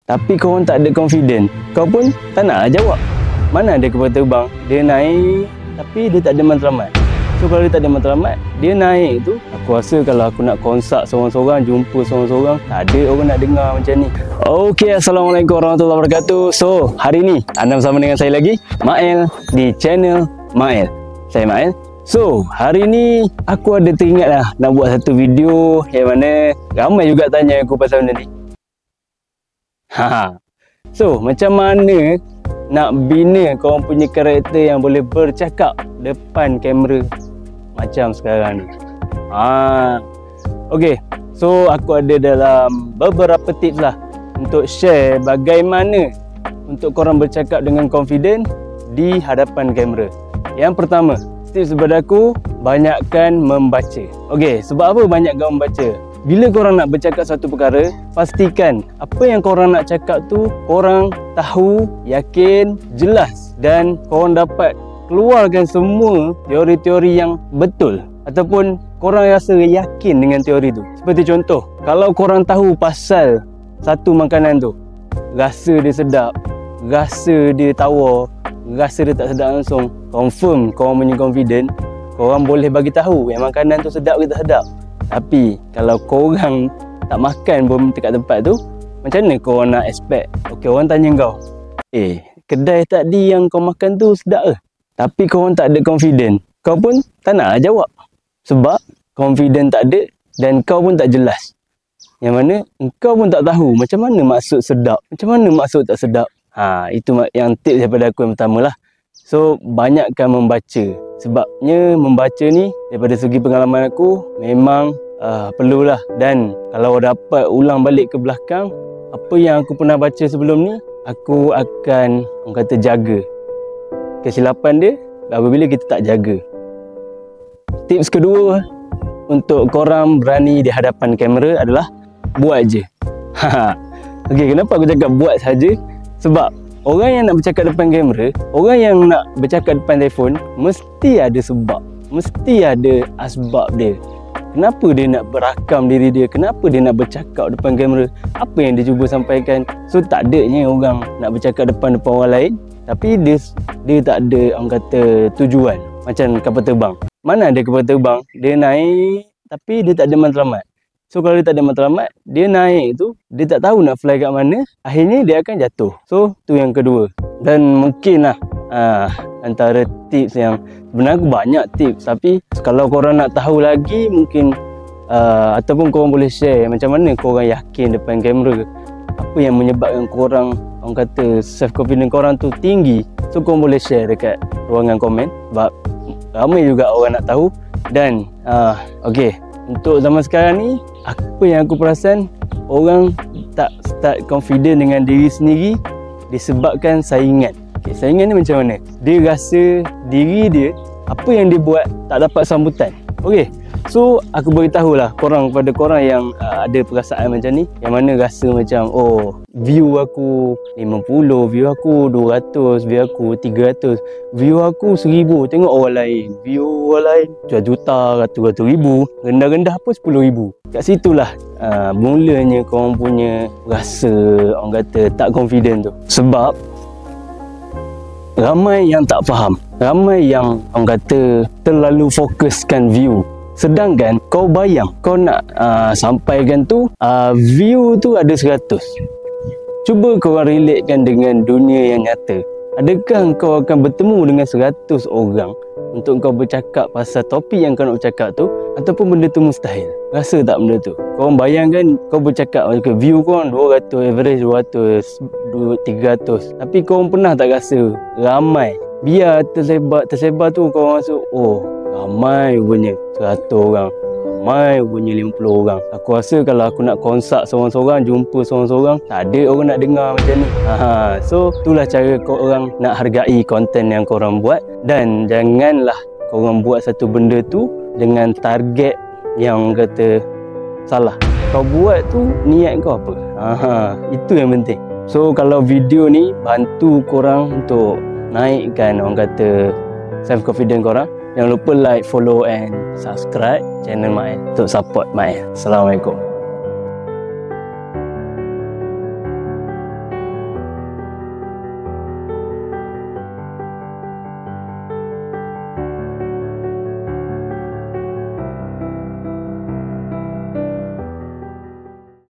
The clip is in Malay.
tapi korang tak ada confident. Kau pun tak nak jawab. Mana ada kapal terbang, dia naik tapi dia tak ada matlamat. So kalau dia tak ada matlamat, dia naik tu, aku rasa kalau aku nak konsak seorang-seorang, jumpa seorang-seorang, tak ada orang nak dengar macam ni. Okey, Assalamualaikum warahmatullahi wabarakatuh. So, hari ni anda bersama dengan saya lagi, Mael, di channel Mael. Saya Mael. So, hari ni aku ada teringat lah nak buat satu video yang mana ramai juga tanya aku pasal benda ni. So, macam mana nak bina korang punya karakter yang boleh bercakap depan kamera macam sekarang ni. Okay, so aku ada dalam beberapa tips lah untuk share bagaimana untuk korang bercakap dengan confident di hadapan kamera. Yang pertama, tips daripada aku, banyakkan membaca. Okay, sebab apa banyakkan membaca? Bila korang nak bercakap satu perkara, pastikan apa yang korang nak cakap tu korang tahu, yakin, jelas, dan korang dapat keluarkan semua teori-teori yang betul ataupun korang rasa yakin dengan teori tu. Seperti contoh, kalau korang tahu pasal satu makanan tu, rasa dia sedap, rasa dia tawar, rasa dia tak sedap langsung, confirm korang punya confident, korang boleh bagi tahu yang makanan tu sedap ke tak sedap. Tapi kalau korang tak makan pun dekat tempat tu, macam mana korang nak expect? Okay, orang tanya kau, kedai tadi yang kau makan tu sedap ke? Tapi korang tak ada confident, kau pun tak nak jawab. Sebab confident tak ada dan kau pun tak jelas. Yang mana kau pun tak tahu macam mana maksud sedap, macam mana maksud tak sedap. Itu yang tips daripada aku yang pertama lah. So, banyakkan membaca. Sebabnya membaca ni daripada segi pengalaman aku memang perlulah. Dan kalau dapat ulang balik ke belakang apa yang aku pernah baca sebelum ni, aku akan, orang kata, jaga kesilapan dia apabila kita tak jaga. Tips kedua untuk korang berani di hadapan kamera adalah buat je. Okay, kenapa aku cakap buat saja? Sebab orang yang nak bercakap depan kamera, orang yang nak bercakap depan telefon, mesti ada sebab, mesti ada asbab dia. Kenapa dia nak berakam diri dia, kenapa dia nak bercakap depan kamera, apa yang dia cuba sampaikan. So tak adanya orang nak bercakap depan orang lain tapi dia tak ada, orang kata, tujuan. Macam kapal terbang, mana ada kapal terbang, dia naik tapi dia tak ada matlamat. So kalau dia tak ada matlamat, dia naik tu, dia tak tahu nak fly kat mana, akhirnya dia akan jatuh. So tu yang kedua. Dan mungkin lah antara tips yang, sebenarnya aku banyak tips, tapi kalau korang nak tahu lagi mungkin ataupun korang boleh share macam mana korang yakin depan kamera, apa yang menyebabkan korang, orang kata, self confidence korang tu tinggi. So korang boleh share dekat ruangan komen sebab ramai juga orang nak tahu. Dan okay, untuk zaman sekarang ni, apa yang aku perasan, orang tak start confident dengan diri sendiri disebabkan saingan. Okay, saingan ni macam mana? Dia rasa diri dia, apa yang dia buat tak dapat sambutan. Okay, so aku beritahulah korang, kepada korang yang ada perasaan macam ni, yang mana rasa macam, view aku 50, view aku 200, view aku 300, view aku 1000, tengok orang lain, view orang lain juta, ratus ribu, rendah-rendah pun 10,000. Kat situlah mulanya korang punya rasa, orang kata, tak confident tu. Sebab ramai yang tak faham, ramai yang, orang kata, terlalu fokuskan view. Sedangkan kau bayang, kau nak sampaikan tu, view tu ada 100. Cuba kau relatekan dengan dunia yang nyata. Adakah kau akan bertemu dengan 100 orang untuk kau bercakap pasal topik yang kau nak bercakap tu, ataupun benda tu mustahil? Rasa tak benda tu? Korang bayangkan kau bercakap, view korang 200, average 200, 300, tapi korang pernah tak rasa ramai? Biar tersebar tu korang rasa, ramai punya 100 orang, ramai punya 50 orang. Aku rasa kalau aku nak konsak seorang-seorang, jumpa seorang-seorang, tak ada orang nak dengar macam ni. So itulah cara korang nak hargai konten yang korang buat. Dan janganlah korang buat satu benda tu dengan target yang kata salah. Kau buat tu, niat kau apa? Itu yang penting. So kalau video ni bantu korang untuk naikkan, orang kata, self confidence korang, jangan lupa like, follow and subscribe channel Mael untuk support Mael. Assalamualaikum.